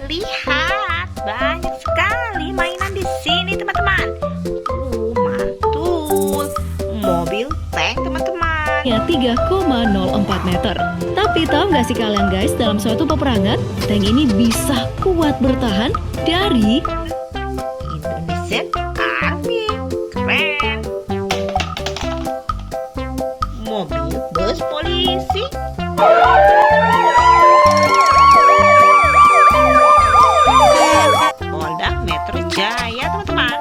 Lihat, banyak sekali mainan di sini, teman-teman. Mantul. Mobil tank, teman-teman. Ya 3,04 meter. Tapi tahu nggak sih kalian guys, dalam suatu peperangan, tank ini bisa kuat bertahan dari Indonesian Army. Keren. Mobil bus polisi. Polda Metro Jaya, teman-teman.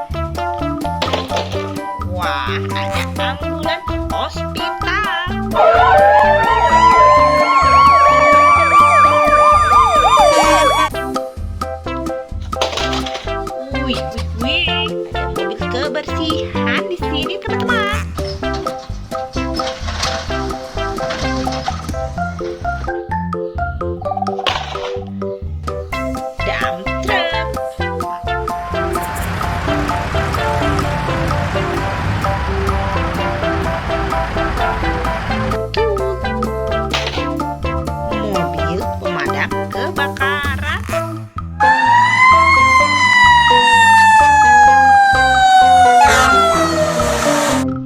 Wah, ada ambulans hospital. Wih, ada mobil kebersihan di sini, teman-teman. Dump truck. Mobil pemadam kebakaran.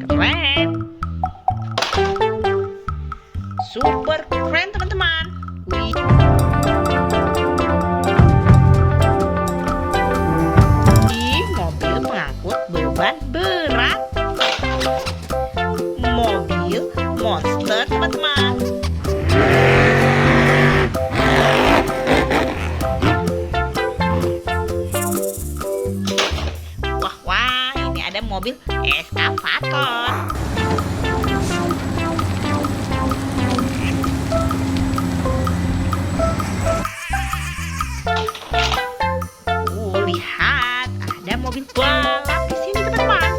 Keren. Super keren, teman-teman. Wih. Mobil pengangkut beban berat. Mobil monster, teman-teman. Wah, ini ada mobil excavator. Lihat, ada mobil balap di sini, teman-teman.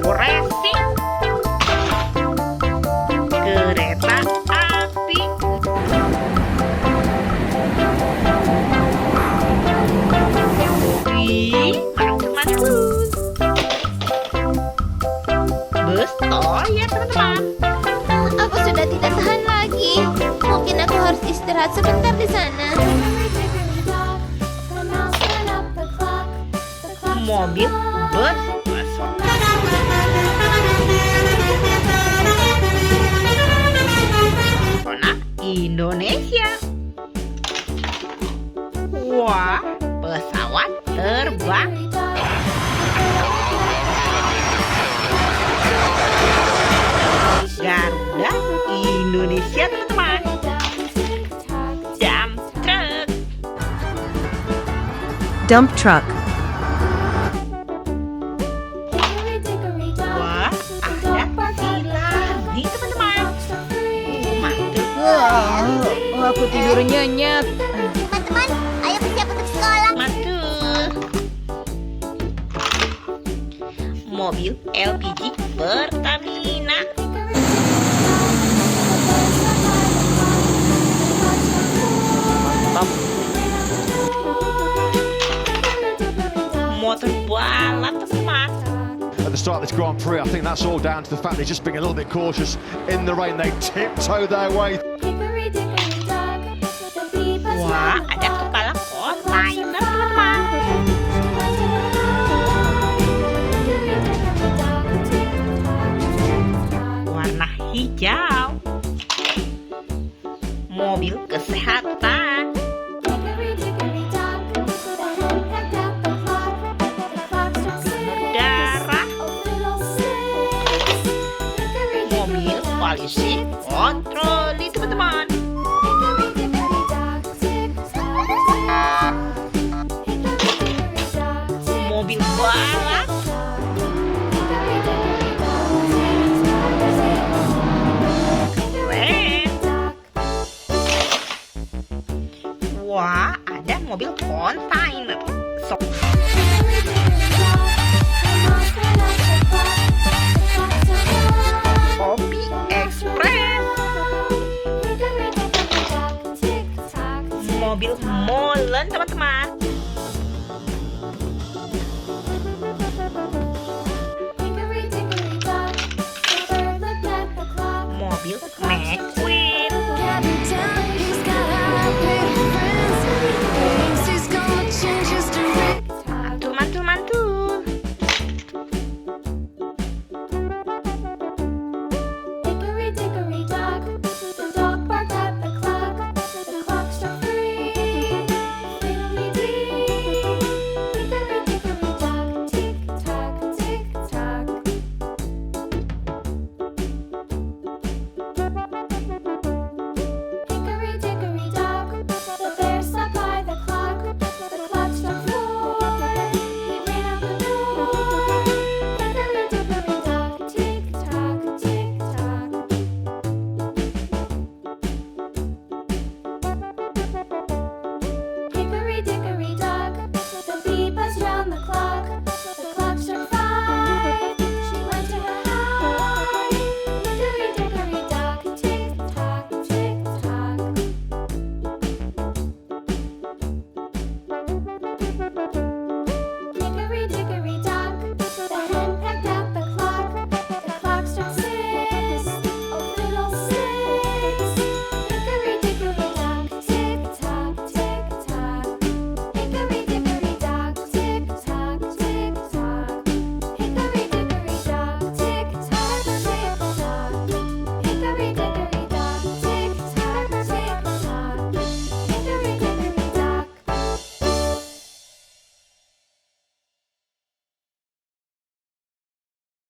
Racing. Kereta api. Wih, mantul-mantul. Bus toya, teman-teman. Aku sudah tidak tahan lagi. Mungkin aku harus istirahat sebentar di sana. Mobil bus warna Indonesia. Wah, pesawat terbang. Garuda Indonesia, teman-teman. Dump truck. Dump truck. Wah, ada lagi, teman-teman. Mantul. Aku tidur nyenyak. Teman-teman, ayo bersiap untuk sekolah. Mantul. Mobil LPG Pertamina. Mantap. Motor balap, teman-teman. At the start of this Grand Prix, I think that's all down to the fact they're just being a little bit cautious in the rain. They tiptoe their way. Wah, ada kepala kontainer, teman-teman. Warna hijau. Mobil kesehatan. Darah. Mobil polisi kontroli, teman-teman. Mobil balap. Keren. Wah, ada mobil kontainer. Kopi Express. Mobil molen, teman-teman.